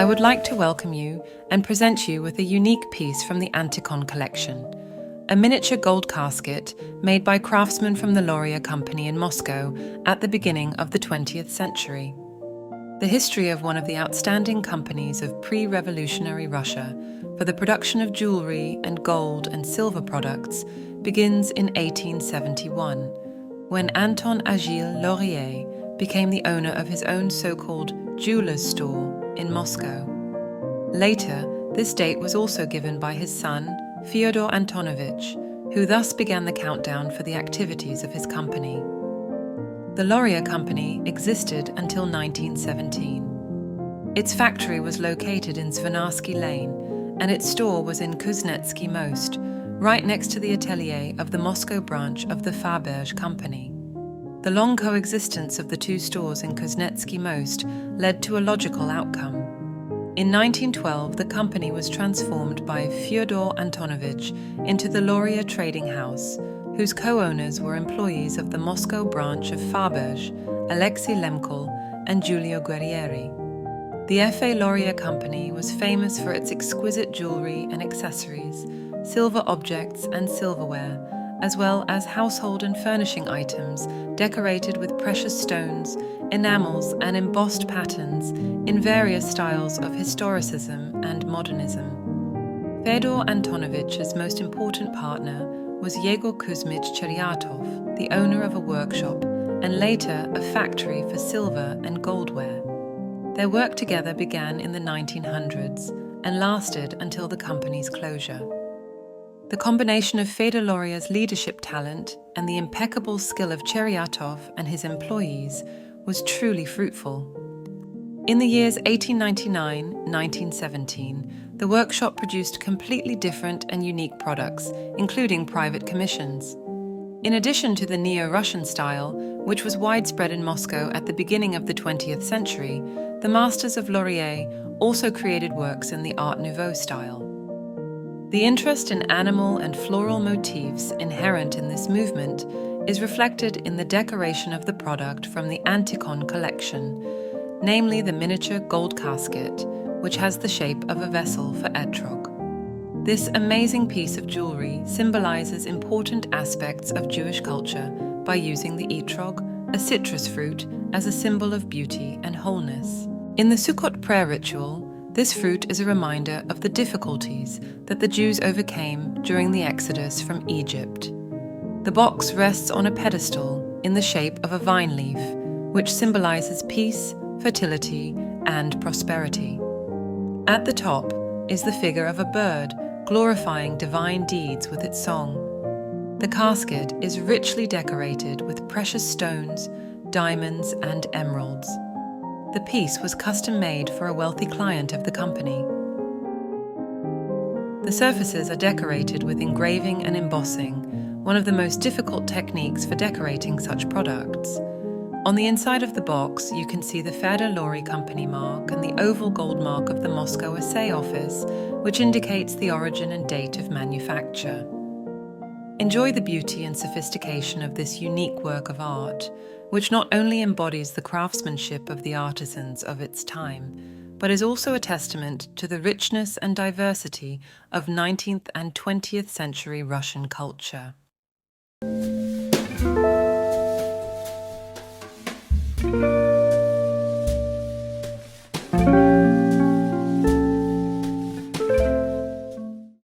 I would like to welcome you and present you with a unique piece from the Antikon collection, a miniature gold casket made by craftsmen from the Laurier company in Moscow at the beginning of the 20th century. The history of one of the outstanding companies of pre-revolutionary Russia for the production of jewelry and gold and silver products begins in 1871, when Anton Agile Laurier became the owner of his own so-called jeweler's store in Moscow. Later, this date was also given by his son, Fyodor Antonovich, who thus began the countdown for the activities of his company. The Laurier company existed until 1917. Its factory was located in Zvanarsky Lane, and its store was in Kuznetsky Most, right next to the atelier of the Moscow branch of the Faberge company. The long coexistence of the two stores in Kuznetsky Most led to a logical outcome. In 1912, the company was transformed by Fyodor Antonovich into the Laurier Trading House, whose co-owners were employees of the Moscow branch of Faberge, Alexei Lemkul and Giulio Guerrieri. The F.A. Laurier company was famous for its exquisite jewelry and accessories, silver objects and silverware, as well as household and furnishing items decorated with precious stones, enamels and embossed patterns in various styles of historicism and modernism. Fyodor Antonovich's most important partner was Yegor Kuzmich Cheryatov, the owner of a workshop and later a factory for silver and goldware. Their work together began in the 1900s and lasted until the company's closure. The combination of Fyodor Laurier's leadership talent and the impeccable skill of Cheryatov and his employees was truly fruitful. In the years 1899-1917, the workshop produced completely different and unique products, including private commissions. In addition to the neo-Russian style, which was widespread in Moscow at the beginning of the 20th century, the masters of Laurier also created works in the Art Nouveau style. The interest in animal and floral motifs inherent in this movement is reflected in the decoration of the product from the Antikon collection, namely the miniature gold casket, which has the shape of a vessel for etrog. This amazing piece of jewelry symbolizes important aspects of Jewish culture by using the etrog, a citrus fruit, as a symbol of beauty and wholeness. In the Sukkot prayer ritual, this fruit is a reminder of the difficulties that the Jews overcame during the Exodus from Egypt. The box rests on a pedestal in the shape of a vine leaf, which symbolizes peace, fertility, and prosperity. At the top is the figure of a bird glorifying divine deeds with its song. The casket is richly decorated with precious stones, diamonds, and emeralds. The piece was custom-made for a wealthy client of the company. The surfaces are decorated with engraving and embossing, one of the most difficult techniques for decorating such products. On the inside of the box, you can see the Fyodor Laurier company mark and the oval gold mark of the Moscow Assay Office, which indicates the origin and date of manufacture. Enjoy the beauty and sophistication of this unique work of art, which not only embodies the craftsmanship of the artisans of its time, but is also a testament to the richness and diversity of 19th and 20th century Russian culture.